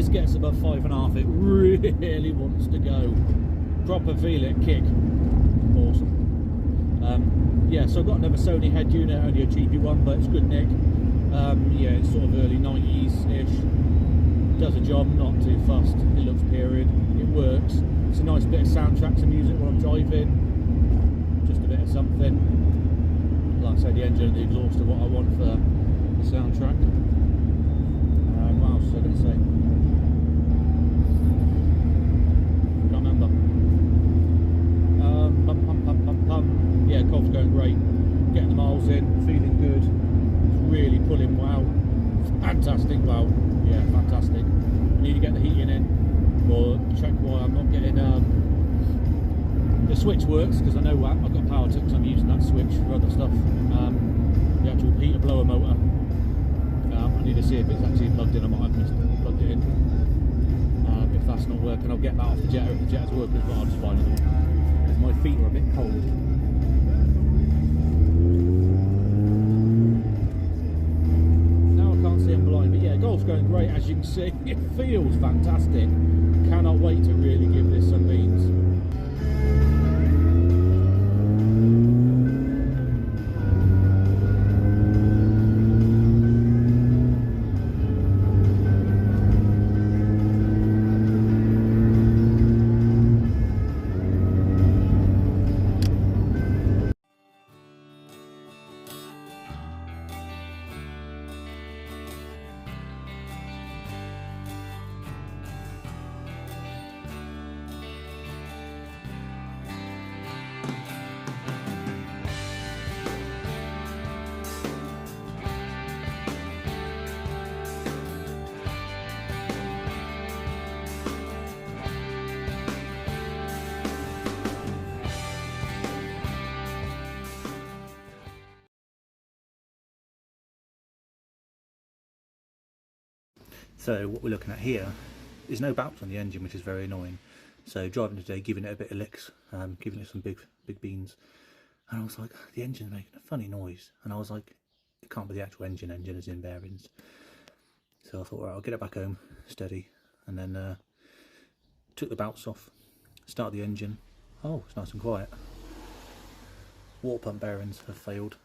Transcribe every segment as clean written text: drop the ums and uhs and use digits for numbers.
this gets above 5.5, it really wants to go. Proper feel it kick. Awesome. Yeah, so I've got another Sony head unit, only a cheapy one, but it's good nick. Yeah, it's sort of early 90s-ish. Does a job, not too fussed. It looks period. It works. It's a nice bit of soundtrack to music while I'm driving. Just a bit of something. Like I say, the engine and the exhaust are what I want for the soundtrack. What else was I going to say? Can't remember. Yeah, golf's going great. Getting the miles in, feeling good. It's really pulling well. Fantastic well. Yeah, fantastic. Need to get the heating in, or check why I'm not getting the switch works, because I know I've got power to because I'm using that switch for other stuff. The actual heater blower motor. I need to see if it's actually plugged in. I might have missed plugged it in. If that's not working, I'll get that off the jetter. If the jetter's working as well, I'll just find another one. Because my feet are a bit cold. Now I can't see I'm blind, but yeah, golf's going great as you can see. It feels fantastic. Cannot wait to really give this some beans. So what we're looking at here is no bounce on the engine, which is very annoying. So driving today, giving it a bit of licks, giving it some big beans, and I was like, the engine's making a funny noise, and I was like, it can't be the actual engine as in bearings. So I thought, right, I'll get it back home, steady, and then took the bounce off, started the engine. Oh, it's nice and quiet. Water pump bearings have failed.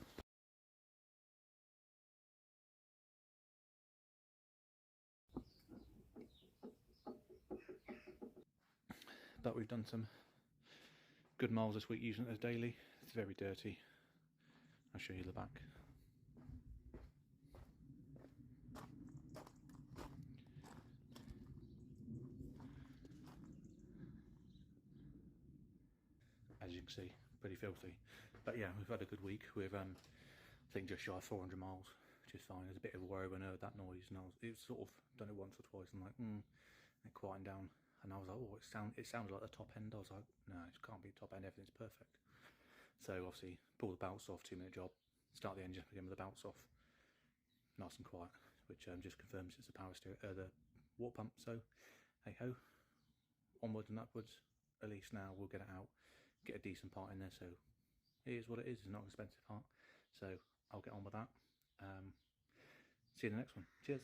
But we've done some good miles this week using it as daily. It's very dirty. I'll show you the back. As you can see, pretty filthy. But yeah, we've had a good week. We've I think just shy of 400 miles, which is fine. There's a bit of a worry when I heard that noise, and it's sort of done it once or twice. I'm like, it quieting down, and I was like, oh, it sounds like the top end. I was like, no, it can't be top end. Everything's perfect. So obviously, pull the bounce off, 2-minute job. Start the engine up again with the bounce off, nice and quiet, which just confirms it's the power steer, the water pump. So hey ho, onwards and upwards. At least now we'll get it out, get a decent part in there. So it is what it is. It's not an expensive part. So I'll get on with that. See you in the next one. Cheers.